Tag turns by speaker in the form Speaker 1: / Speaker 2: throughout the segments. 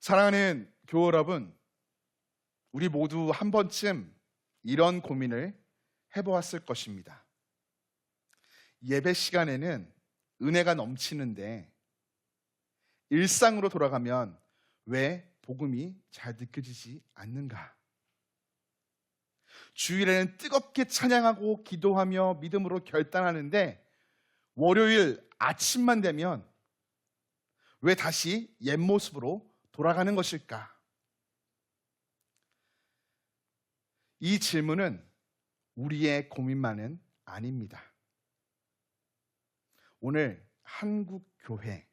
Speaker 1: 사랑하는 교우 여러분, 우리 모두 한 번쯤 이런 고민을 해보았을 것입니다. 예배 시간에는 은혜가 넘치는데 일상으로 돌아가면 왜 복음이 잘 느껴지지 않는가? 주일에는 뜨겁게 찬양하고 기도하며 믿음으로 결단하는데 월요일 아침만 되면 왜 다시 옛 모습으로 돌아가는 것일까? 이 질문은 우리의 고민만은 아닙니다. 오늘 한국 교회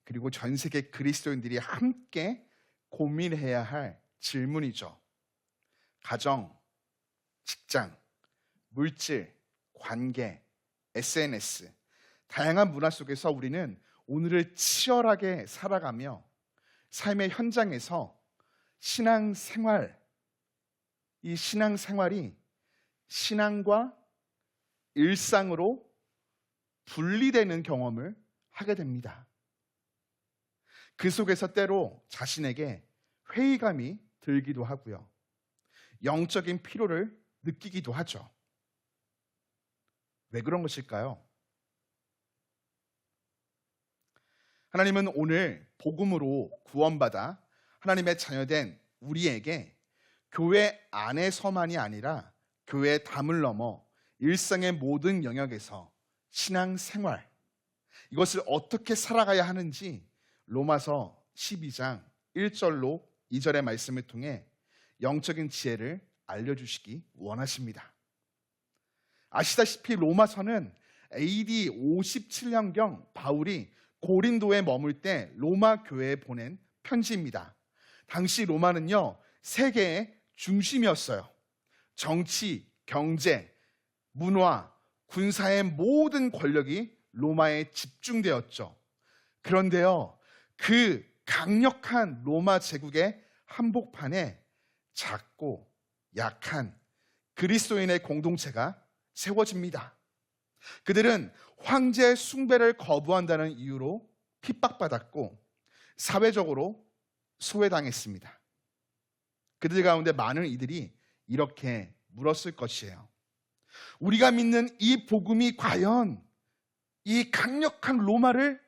Speaker 1: 그리고 전 세계 그리스도인들이 함께 고민해야 할 질문이죠. 가정, 직장, 물질, 관계, SNS, 다양한 문화 속에서 우리는 오늘을 치열하게 살아가며 삶의 현장에서 이 신앙생활이 신앙과 일상으로 분리되는 경험을 하게 됩니다. 그 속에서 때로 자신에게 회의감이 들기도 하고요. 영적인 피로를 느끼기도 하죠. 왜 그런 것일까요? 하나님은 오늘 복음으로 구원받아 하나님의 자녀된 우리에게 교회 안에서만이 아니라 교회의 담을 넘어 일상의 모든 영역에서 신앙생활, 이것을 어떻게 살아가야 하는지 로마서 12장 1절로 2절의 말씀을 통해 영적인 지혜를 알려주시기 원하십니다. 아시다시피 로마서는 AD 57년경 바울이 고린도에 머물 때 로마 교회에 보낸 편지입니다. 당시 로마는요, 세계의 중심이었어요. 정치, 경제, 문화, 군사의 모든 권력이 로마에 집중되었죠. 그런데요, 그 강력한 로마 제국의 한복판에 작고 약한 그리스도인의 공동체가 세워집니다. 그들은 황제 숭배를 거부한다는 이유로 핍박받았고 사회적으로 소외당했습니다. 그들 가운데 많은 이들이 이렇게 물었을 것이에요. 우리가 믿는 이 복음이 과연 이 강력한 로마를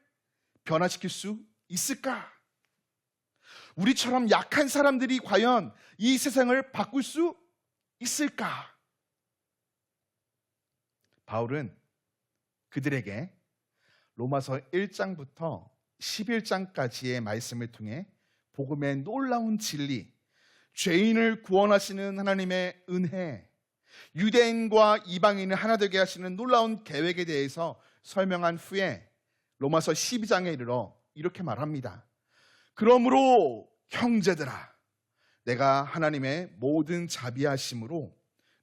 Speaker 1: 변화시킬 수 있을까? 우리처럼 약한 사람들이 과연 이 세상을 바꿀 수 있을까? 바울은 그들에게 로마서 1장부터 11장까지의 말씀을 통해 복음의 놀라운 진리, 죄인을 구원하시는 하나님의 은혜, 유대인과 이방인을 하나 되게 하시는 놀라운 계획에 대해서 설명한 후에 로마서 12장에 이르러 이렇게 말합니다. 그러므로 형제들아, 내가 하나님의 모든 자비하심으로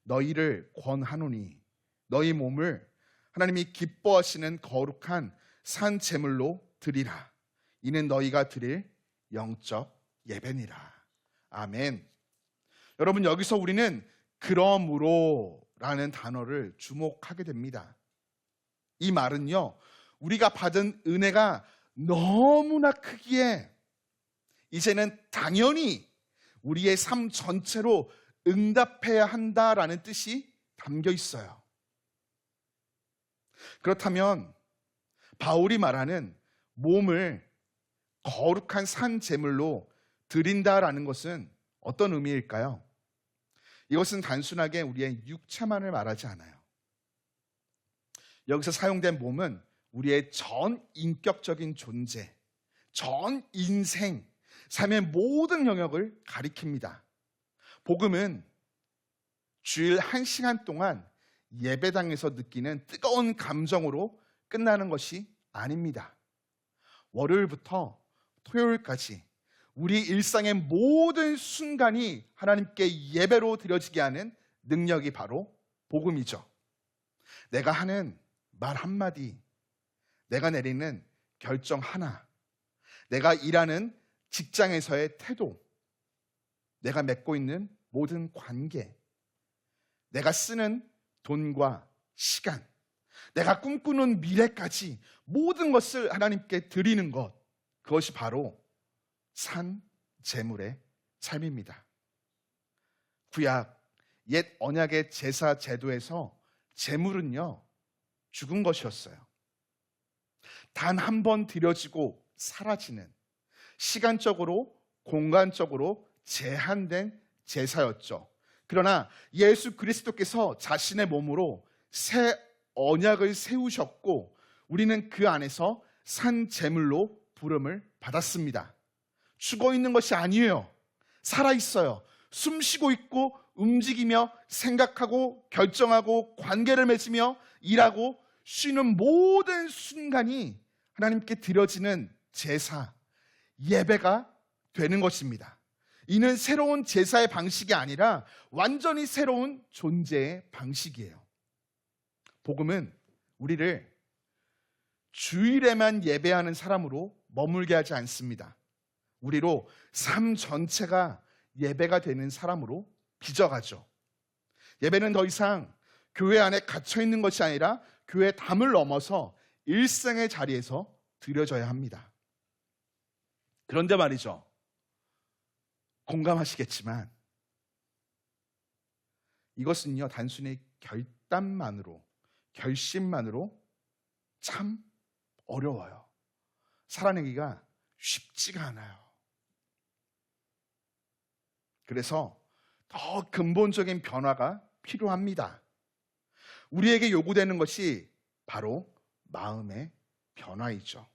Speaker 1: 너희를 권하노니 너희 몸을 하나님이 기뻐하시는 거룩한 산 제물로 드리라. 이는 너희가 드릴 영적 예배니라. 아멘. 여러분, 여기서 우리는 그러므로라는 단어를 주목하게 됩니다. 이 말은요, 우리가 받은 은혜가 너무나 크기에 이제는 당연히 우리의 삶 전체로 응답해야 한다라는 뜻이 담겨 있어요. 그렇다면 바울이 말하는 몸을 거룩한 산 제물로 드린다라는 것은 어떤 의미일까요? 이것은 단순하게 우리의 육체만을 말하지 않아요. 여기서 사용된 몸은 우리의 전 인격적인 존재, 전 인생, 삶의 모든 영역을 가리킵니다. 복음은 주일 1시간 동안 예배당에서 느끼는 뜨거운 감정으로 끝나는 것이 아닙니다. 월요일부터 토요일까지 우리 일상의 모든 순간이 하나님께 예배로 드려지게 하는 능력이 바로 복음이죠. 내가 하는 말 한마디, 내가 내리는 결정 하나, 내가 일하는 직장에서의 태도, 내가 맺고 있는 모든 관계, 내가 쓰는 돈과 시간, 내가 꿈꾸는 미래까지 모든 것을 하나님께 드리는 것, 그것이 바로 산 제물의 삶입니다. 구약 옛 언약의 제사 제도에서 제물은요 죽은 것이었어요. 단 한 번 드려지고 사라지는 시간적으로 공간적으로 제한된 제사였죠. 그러나 예수 그리스도께서 자신의 몸으로 새 언약을 세우셨고 우리는 그 안에서 산 제물로 부름을 받았습니다. 죽어 있는 것이 아니에요. 살아 있어요. 숨 쉬고 있고 움직이며 생각하고 결정하고 관계를 맺으며 일하고 쉬는 모든 순간이 하나님께 드려지는 제사, 예배가 되는 것입니다. 이는 새로운 제사의 방식이 아니라 완전히 새로운 존재의 방식이에요. 복음은 우리를 주일에만 예배하는 사람으로 머물게 하지 않습니다. 우리로 삶 전체가 예배가 되는 사람으로 빚어가죠. 예배는 더 이상 교회 안에 갇혀 있는 것이 아니라 교회 담을 넘어서 일생의 자리에서 드려져야 합니다. 그런데 말이죠. 공감하시겠지만 이것은요 단순히 결심만으로 참 어려워요. 살아내기가 쉽지가 않아요. 그래서 더 근본적인 변화가 필요합니다. 우리에게 요구되는 것이 바로 마음의 변화이죠.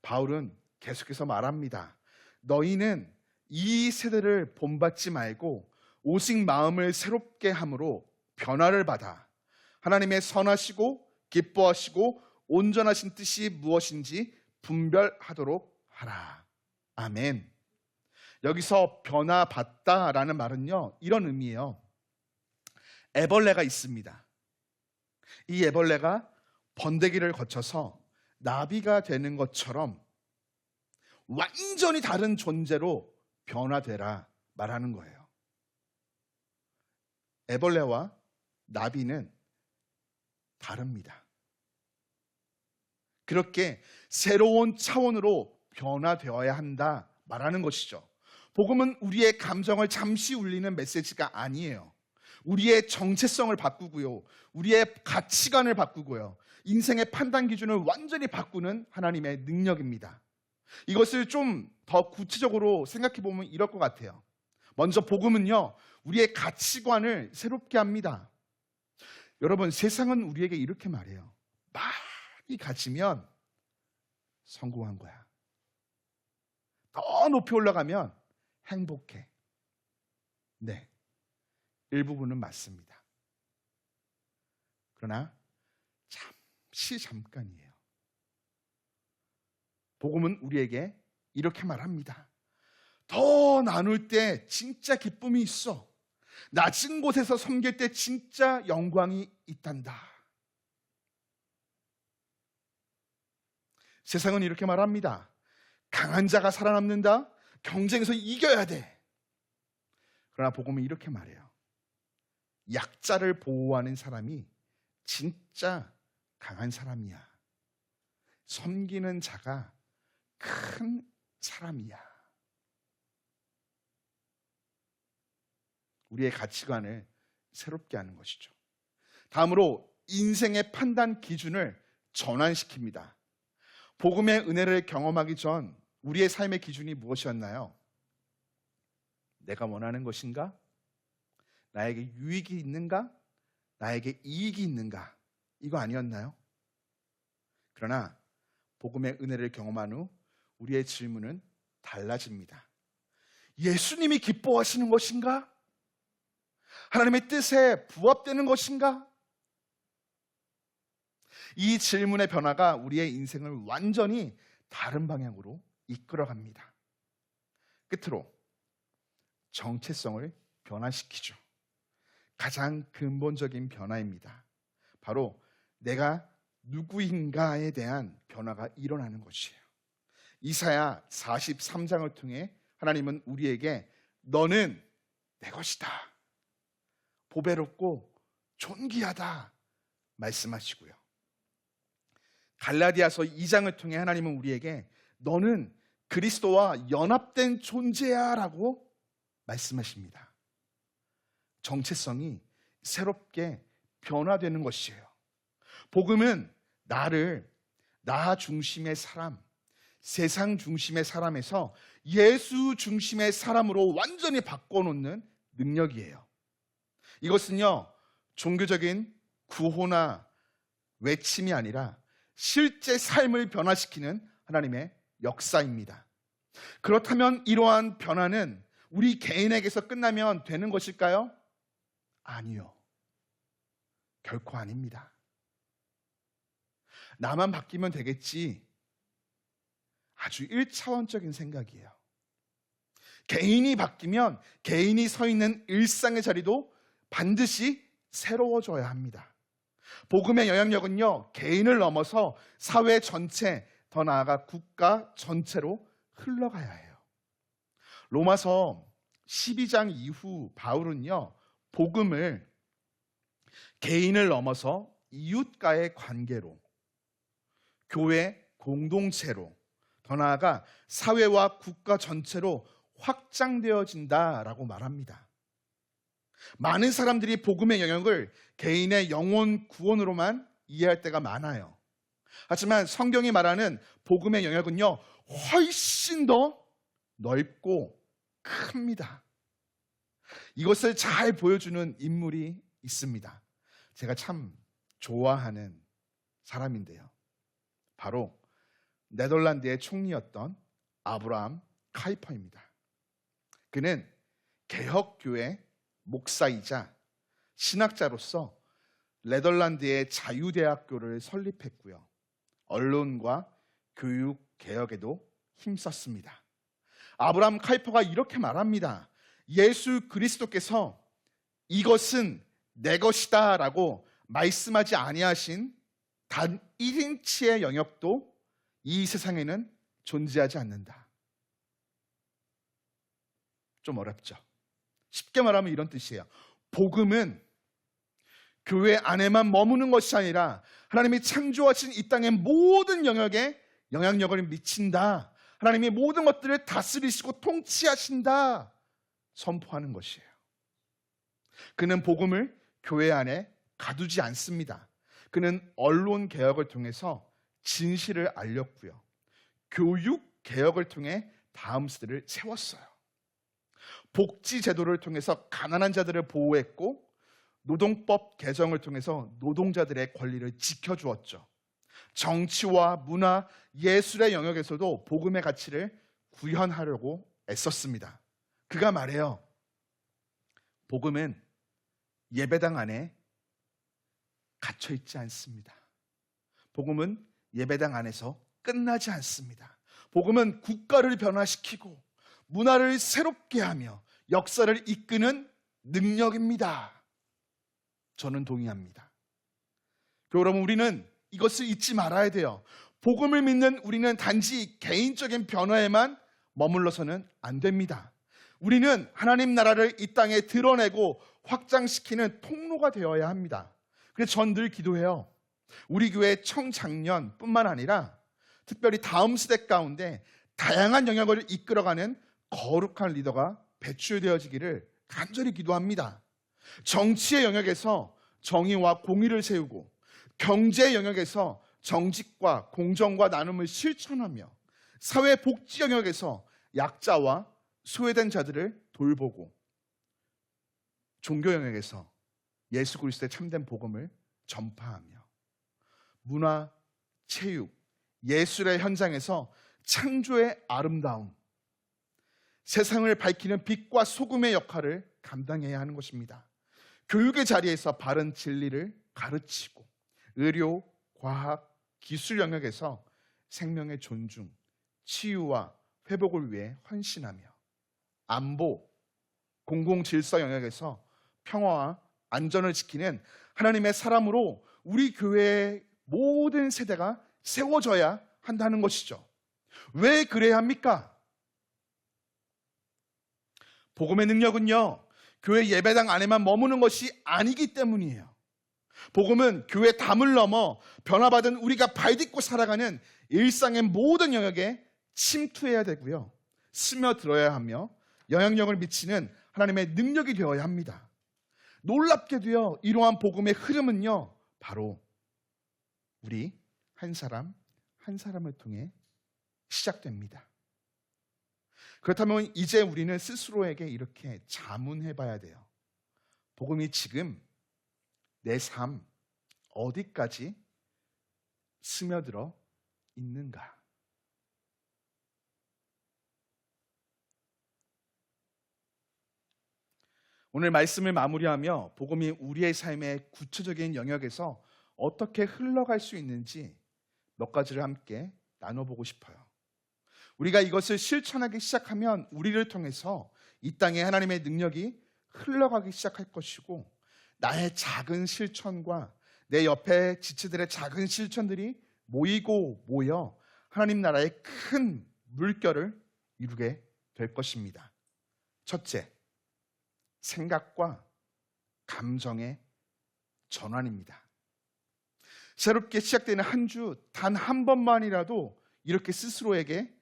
Speaker 1: 바울은 계속해서 말합니다. 너희는 이 세대를 본받지 말고 오직 마음을 새롭게 함으로 변화를 받아 하나님의 선하시고 기뻐하시고 온전하신 뜻이 무엇인지 분별하도록 하라. 아멘. 여기서 변화받다라는 말은요 이런 의미예요. 애벌레가 있습니다. 이 애벌레가 번데기를 거쳐서 나비가 되는 것처럼 완전히 다른 존재로 변화되라 말하는 거예요. 애벌레와 나비는 다릅니다. 그렇게 새로운 차원으로 변화되어야 한다 말하는 것이죠. 복음은 우리의 감정을 잠시 울리는 메시지가 아니에요. 우리의 정체성을 바꾸고요. 우리의 가치관을 바꾸고요. 인생의 판단 기준을 완전히 바꾸는 하나님의 능력입니다. 이것을 좀 더 구체적으로 생각해 보면 이럴 것 같아요. 먼저 복음은요, 우리의 가치관을 새롭게 합니다. 여러분, 세상은 우리에게 이렇게 말해요. 많이 가지면 성공한 거야. 더 높이 올라가면 행복해. 네, 일부분은 맞습니다. 그러나 잠깐이에요. 복음은 우리에게 이렇게 말합니다. 더 나눌 때 진짜 기쁨이 있어. 낮은 곳에서 섬길 때 진짜 영광이 있단다. 세상은 이렇게 말합니다. 강한 자가 살아남는다. 경쟁에서 이겨야 돼. 그러나 복음은 이렇게 말해요. 약자를 보호하는 사람이 진짜 강한 사람이야. 섬기는 자가 큰 사람이야. 우리의 가치관을 새롭게 하는 것이죠. 다음으로 인생의 판단 기준을 전환시킵니다. 복음의 은혜를 경험하기 전 우리의 삶의 기준이 무엇이었나요? 내가 원하는 것인가? 나에게 유익이 있는가? 나에게 이익이 있는가? 이거 아니었나요? 그러나 복음의 은혜를 경험한 후 우리의 질문은 달라집니다. 예수님이 기뻐하시는 것인가? 하나님의 뜻에 부합되는 것인가? 이 질문의 변화가 우리의 인생을 완전히 다른 방향으로 이끌어갑니다. 끝으로 정체성을 변화시키죠. 가장 근본적인 변화입니다. 바로 내가 누구인가에 대한 변화가 일어나는 것이에요. 이사야 43장을 통해 하나님은 우리에게 너는 내 것이다, 보배롭고 존귀하다 말씀하시고요. 갈라디아서 2장을 통해 하나님은 우리에게 너는 그리스도와 연합된 존재야라고 말씀하십니다. 정체성이 새롭게 변화되는 것이에요. 복음은 나를 나 중심의 사람, 세상 중심의 사람에서 예수 중심의 사람으로 완전히 바꿔놓는 능력이에요. 이것은요, 종교적인 구호나 외침이 아니라 실제 삶을 변화시키는 하나님의 역사입니다. 그렇다면 이러한 변화는 우리 개인에게서 끝나면 되는 것일까요? 아니요. 결코 아닙니다. 나만 바뀌면 되겠지. 아주 1차원적인 생각이에요. 개인이 바뀌면 개인이 서 있는 일상의 자리도 반드시 새로워져야 합니다. 복음의 영향력은요, 개인을 넘어서 사회 전체, 더 나아가 국가 전체로 흘러가야 해요. 로마서 12장 이후 바울은요, 복음을 개인을 넘어서 이웃과의 관계로, 교회 공동체로, 더 나아가 사회와 국가 전체로 확장되어진다라고 말합니다. 많은 사람들이 복음의 영역을 개인의 영혼 구원으로만 이해할 때가 많아요. 하지만 성경이 말하는 복음의 영역은요, 훨씬 더 넓고 큽니다. 이것을 잘 보여주는 인물이 있습니다. 제가 참 좋아하는 사람인데요. 바로 네덜란드의 총리였던 아브라함 카이퍼입니다. 그는 개혁교회 목사이자 신학자로서 네덜란드의 자유대학교를 설립했고요. 언론과 교육 개혁에도 힘썼습니다. 아브라함 카이퍼가 이렇게 말합니다. 예수 그리스도께서 이것은 내 것이다 라고 말씀하지 아니하신 단 1인치의 영역도 이 세상에는 존재하지 않는다. 좀 어렵죠? 쉽게 말하면 이런 뜻이에요. 복음은 교회 안에만 머무는 것이 아니라 하나님이 창조하신 이 땅의 모든 영역에 영향력을 미친다. 하나님이 모든 것들을 다스리시고 통치하신다. 선포하는 것이에요. 그는 복음을 교회 안에 가두지 않습니다. 그는 언론 개혁을 통해서 진실을 알렸고요. 교육 개혁을 통해 다음 세대를 세웠어요. 복지 제도를 통해서 가난한 자들을 보호했고 노동법 개정을 통해서 노동자들의 권리를 지켜주었죠. 정치와 문화, 예술의 영역에서도 복음의 가치를 구현하려고 애썼습니다. 그가 말해요. 복음은 예배당 안에 갇혀 있지 않습니다. 복음은 예배당 안에서 끝나지 않습니다. 복음은 국가를 변화시키고 문화를 새롭게 하며 역사를 이끄는 능력입니다. 저는 동의합니다. 여러분, 우리는 이것을 잊지 말아야 돼요. 복음을 믿는 우리는 단지 개인적인 변화에만 머물러서는 안 됩니다. 우리는 하나님 나라를 이 땅에 드러내고 확장시키는 통로가 되어야 합니다. 그래서 전 늘 기도해요. 우리 교회 청장년뿐만 아니라 특별히 다음 세대 가운데 다양한 영역을 이끌어가는 거룩한 리더가 배출되어지기를 간절히 기도합니다. 정치의 영역에서 정의와 공의를 세우고 경제 영역에서 정직과 공정과 나눔을 실천하며 사회 복지 영역에서 약자와 소외된 자들을 돌보고 종교 영역에서 예수 그리스도의 참된 복음을 전파하며 문화, 체육, 예술의 현장에서 창조의 아름다움, 세상을 밝히는 빛과 소금의 역할을 감당해야 하는 것입니다. 교육의 자리에서 바른 진리를 가르치고 의료, 과학, 기술 영역에서 생명의 존중, 치유와 회복을 위해 헌신하며 안보, 공공질서 영역에서 평화와 안전을 지키는 하나님의 사람으로 우리 교회의 모든 세대가 세워져야 한다는 것이죠. 왜 그래야 합니까? 복음의 능력은요, 교회 예배당 안에만 머무는 것이 아니기 때문이에요. 복음은 교회 담을 넘어 변화받은 우리가 발딛고 살아가는 일상의 모든 영역에 침투해야 되고요. 스며들어야 하며 영향력을 미치는 하나님의 능력이 되어야 합니다. 놀랍게도요, 이러한 복음의 흐름은요, 바로 우리 한 사람 한 사람을 통해 시작됩니다. 그렇다면 이제 우리는 스스로에게 이렇게 자문해 봐야 돼요. 복음이 지금 내 삶 어디까지 스며들어 있는가? 오늘 말씀을 마무리하며 복음이 우리의 삶의 구체적인 영역에서 어떻게 흘러갈 수 있는지 몇 가지를 함께 나눠보고 싶어요. 우리가 이것을 실천하기 시작하면 우리를 통해서 이 땅에 하나님의 능력이 흘러가기 시작할 것이고, 나의 작은 실천과 내 옆에 지체들의 작은 실천들이 모이고 모여 하나님 나라의 큰 물결을 이루게 될 것입니다. 첫째, 생각과 감정의 전환입니다. 새롭게 시작되는 한 주 단 한 번만이라도 이렇게 스스로에게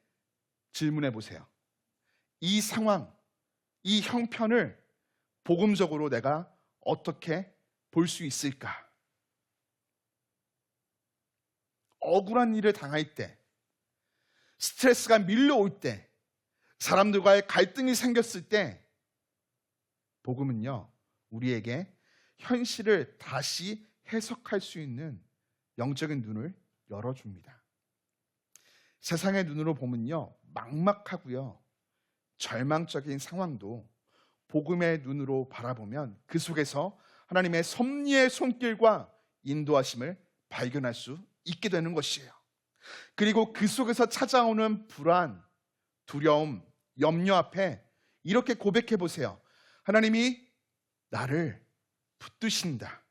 Speaker 1: 질문해 보세요. 이 상황, 이 형편을 복음적으로 내가 어떻게 볼 수 있을까? 억울한 일을 당할 때, 스트레스가 밀려올 때, 사람들과의 갈등이 생겼을 때, 복음은요, 우리에게 현실을 다시 해석할 수 있는 영적인 눈을 열어줍니다. 세상의 눈으로 보면요, 막막하고요, 절망적인 상황도 복음의 눈으로 바라보면 그 속에서 하나님의 섭리의 손길과 인도하심을 발견할 수 있게 되는 것이에요. 그리고 그 속에서 찾아오는 불안, 두려움, 염려 앞에 이렇게 고백해 보세요. 하나님이 나를 붙드신다.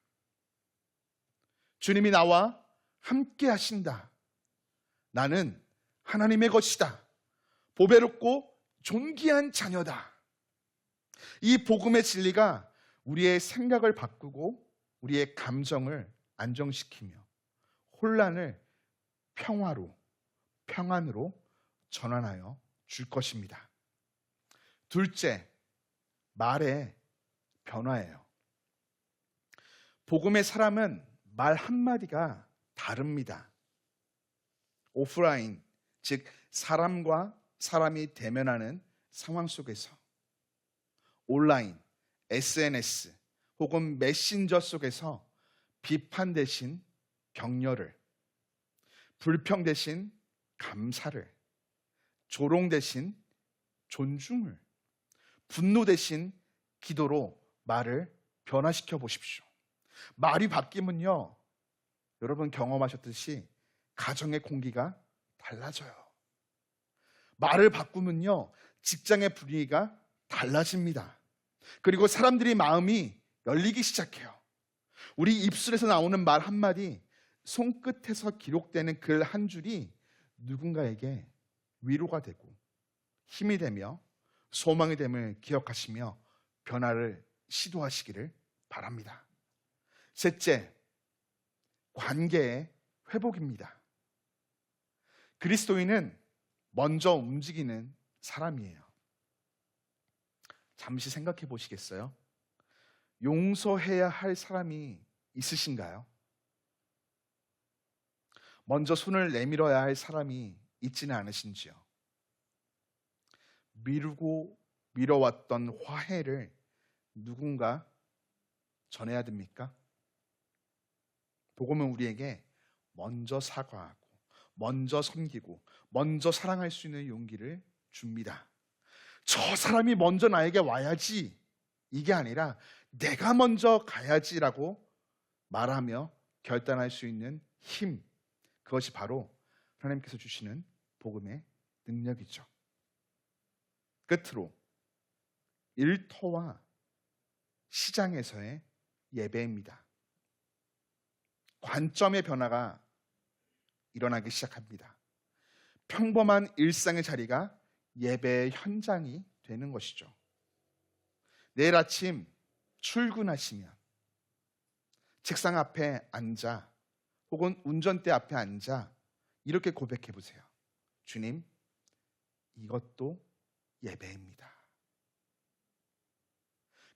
Speaker 1: 주님이 나와 함께 하신다. 나는 하나님의 것이다. 보배롭고 존귀한 자녀다. 이 복음의 진리가 우리의 생각을 바꾸고 우리의 감정을 안정시키며 혼란을 평안으로 전환하여 줄 것입니다. 둘째, 말의 변화예요. 복음의 사람은 말 한마디가 다릅니다. 오프라인, 즉 사람과 사람이 대면하는 상황 속에서, 온라인, SNS 혹은 메신저 속에서 비판 대신 격려를, 불평 대신 감사를, 조롱 대신 존중을, 분노 대신 기도로 말을 변화시켜 보십시오. 말이 바뀌면요, 여러분 경험하셨듯이 가정의 공기가 달라져요. 말을 바꾸면요, 직장의 분위기가 달라집니다. 그리고 사람들이 마음이 열리기 시작해요. 우리 입술에서 나오는 말 한마디, 손끝에서 기록되는 글 한 줄이 누군가에게 위로가 되고 힘이 되며 소망이 됨을 기억하시며 변화를 시도하시기를 바랍니다. 셋째, 관계의 회복입니다. 그리스도인은 먼저 움직이는 사람이에요. 잠시 생각해 보시겠어요? 용서해야 할 사람이 있으신가요? 먼저 손을 내밀어야 할 사람이 있지는 않으신지요? 미뤄왔던 화해를 누군가 전해야 됩니까? 복음은 우리에게 먼저 사과하고 먼저 섬기고 먼저 사랑할 수 있는 용기를 줍니다. 저 사람이 먼저 나에게 와야지, 이게 아니라 내가 먼저 가야지라고 말하며 결단할 수 있는 힘, 그것이 바로 하나님께서 주시는 복음의 능력이죠. 끝으로 일터와 시장에서의 예배입니다. 관점의 변화가 일어나기 시작합니다. 평범한 일상의 자리가 예배의 현장이 되는 것이죠. 내일 아침 출근하시면 책상 앞에 앉아 혹은 운전대 앞에 앉아 이렇게 고백해 보세요. 주님, 이것도 예배입니다.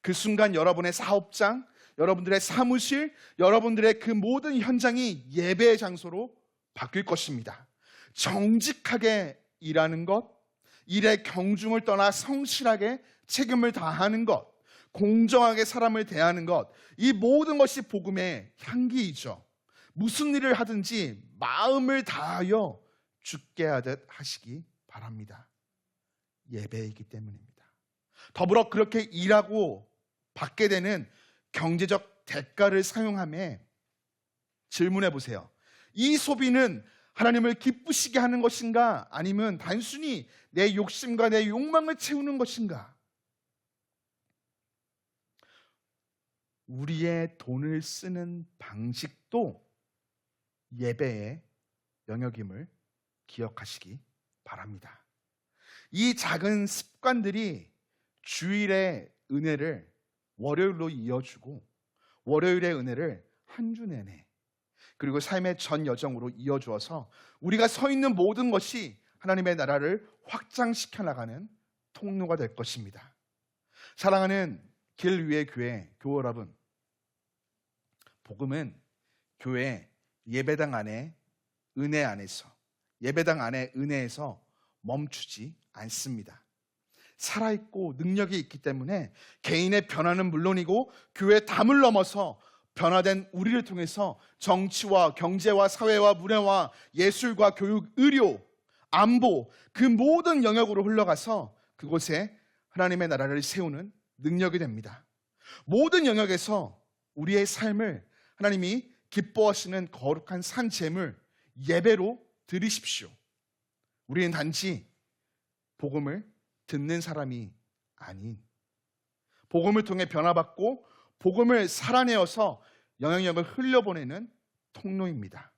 Speaker 1: 그 순간 여러분의 사업장, 여러분들의 사무실, 여러분들의 그 모든 현장이 예배의 장소로 바뀔 것입니다. 정직하게 일하는 것, 일의 경중을 떠나 성실하게 책임을 다하는 것, 공정하게 사람을 대하는 것, 이 모든 것이 복음의 향기이죠. 무슨 일을 하든지 마음을 다하여 주께 하듯 하시기 바랍니다. 예배이기 때문입니다. 더불어 그렇게 일하고 받게 되는 경제적 대가를 사용하며 질문해 보세요. 이 소비는 하나님을 기쁘시게 하는 것인가? 아니면 단순히 내 욕심과 내 욕망을 채우는 것인가? 우리의 돈을 쓰는 방식도 예배의 영역임을 기억하시기 바랍니다. 이 작은 습관들이 주일의 은혜를 월요일로 이어주고 월요일의 은혜를 한 주 내내 그리고 삶의 전 여정으로 이어주어서 우리가 서 있는 모든 것이 하나님의 나라를 확장시켜 나가는 통로가 될 것입니다. 사랑하는 길 위의 교회 여러분, 복음은 교회 예배당 안에 은혜 안에서 예배당 안에 은혜에서 멈추지 않습니다. 살아있고 능력이 있기 때문에 개인의 변화는 물론이고 교회의 담을 넘어서 변화된 우리를 통해서 정치와 경제와 사회와 문화와 예술과 교육, 의료, 안보 그 모든 영역으로 흘러가서 그곳에 하나님의 나라를 세우는 능력이 됩니다. 모든 영역에서 우리의 삶을 하나님이 기뻐하시는 거룩한 산 제물 예배로 드리십시오. 우리는 단지 복음을 듣는 사람이 아닌 복음을 통해 변화받고 복음을 살아내어서 영향력을 흘려보내는 통로입니다.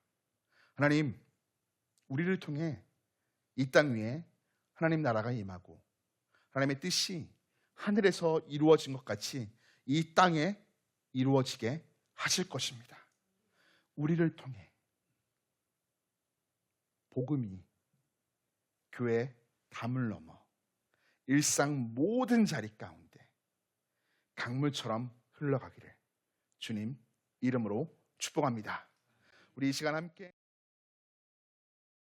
Speaker 1: 하나님, 우리를 통해 이 땅 위에 하나님 나라가 임하고 하나님의 뜻이 하늘에서 이루어진 것 같이 이 땅에 이루어지게 하실 것입니다. 우리를 통해 복음이 교회 담을 넘어 일상 모든 자리 가운데 강물처럼 흘러가기를 주님 이름으로 축복합니다. 우리 이 시간 함께